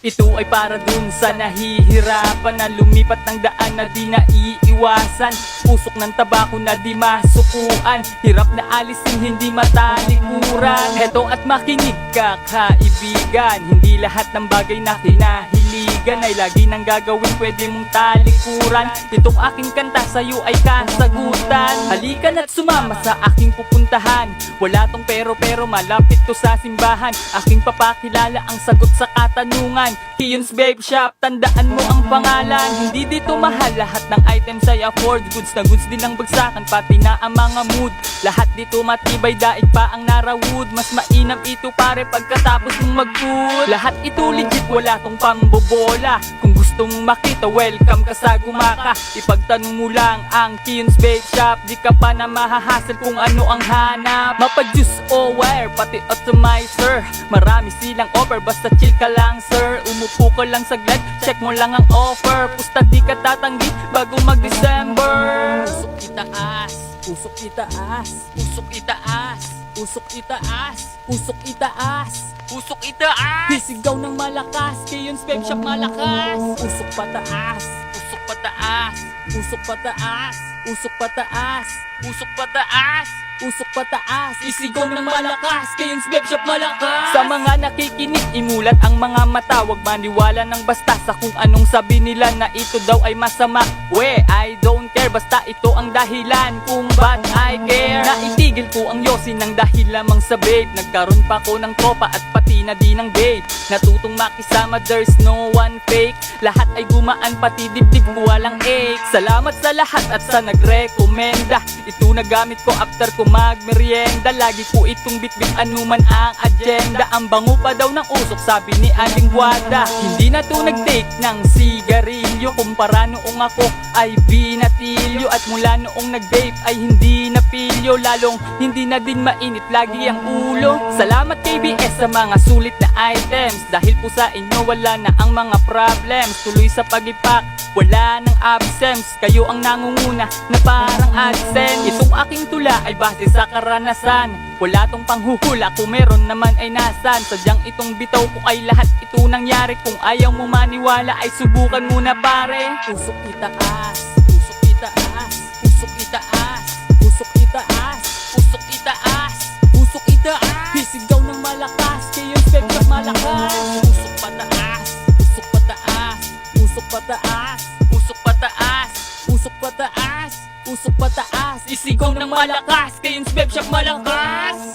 Ito ay para dun sa nahihirapan na lumipat ng daan na di naiiwasan. Pusok ng tabako na di masukuan, hirap na alisin hindi matalikuran. Heto at makinig ka kaibigan, hindi lahat ng bagay na kinahiligan ay lagi nang gagawin pwede mong talikuran. Itong aking kanta sa'yo ay kasagutan. Halika na't sumama sa aking pupuntahan. Wala tong pero malapit to sa simbahan. Aking papakilala ang sagot sa katanungan. Kiyon's Babe Shop, tandaan mo ang pangalan. Hindi dito mahal, lahat ng items ay afford. Goods na goods din ang bagsakan, pati na ang mga mood. Lahat dito matibay, daig pa ang narawood. Mas mainam ito pare pagkatapos mong mag-food. Lahat ito legit, wala tong pambobola. Kung gusto mong makita, welcome ka sa Gumaka. Ipagtanong mo lang ang Kiyon's Babe Shop, di ka pa na mahahasal kung ano ang hanap. Mapa-juice o wire, pati atomizer, marami silang offer, basta chill ka lang sir. Umupo ka lang saglit, check mo lang ang offer. Pusta di ka tatanggi bago mag-December. Usok itaas, usok itaas, usok itaas, usok itaas, usok itaas, usok itaas. Sisigaw ng malakas, Kiyon's Babe Shop malakas. Usok pataas, usok pataas, usok pataas, usok pataas, usok pataas, usok pataas. Isigaw ng malakas, Kiyon's Babe Shop malakas. Sa mga nakikinig, imulat ang mga mata. Huwag maniwala ng basta sa kung anong sabi nila na ito daw ay masama. I don't care, basta ito ang dahilan kung ba't I care. Naitigil ko ang yosi ng dahil lamang sa babe. Nagkaroon pa ko ng tropa at pati na di ng babe. Natutong makisama, there's no one fake. Lahat ay gumaan, pati dibdib ko walang ache. Salamat sa lahat at sa nagrekomenda. Ito na gamit ko after ko magmerienda. Lagi ko itong bitbit anuman ang agenda. Ang bango pa daw ng usok, sabi ni Aling Guada. Hindi na to nag-take ng sigarilyo, kumpara noong ako ay binatilyo. At mula noong nag-vape ay hindi na pilyo. Lalong hindi na din mainit lagi ang ulo. Salamat KBS sa mga sulit na items. Dahil po sa inyo wala na ang mga problems. Tuloy sa pag-ipak, wala nang absence. Kayo ang nangunguna na parang AdSense. Itong aking tula ay base sa karanasan. Wala tong panghuhula, kung meron naman ay nasan. Sadyang itong bitaw ko ay lahat ito nangyari. Kung ayaw mo maniwala ay subukan muna pare. Usok itaas, usok itaas, usok itaas, usok itaas, usok itaas, usok itaas. Sisigaw ng malakas, Kiyon's Babe Shop malakas. Usok pataas, usok pataas, usok pataas, usok pataas, usok pataas, usok pataas. Isigaw ng malakas, Kiyon's Babe Shop malakas.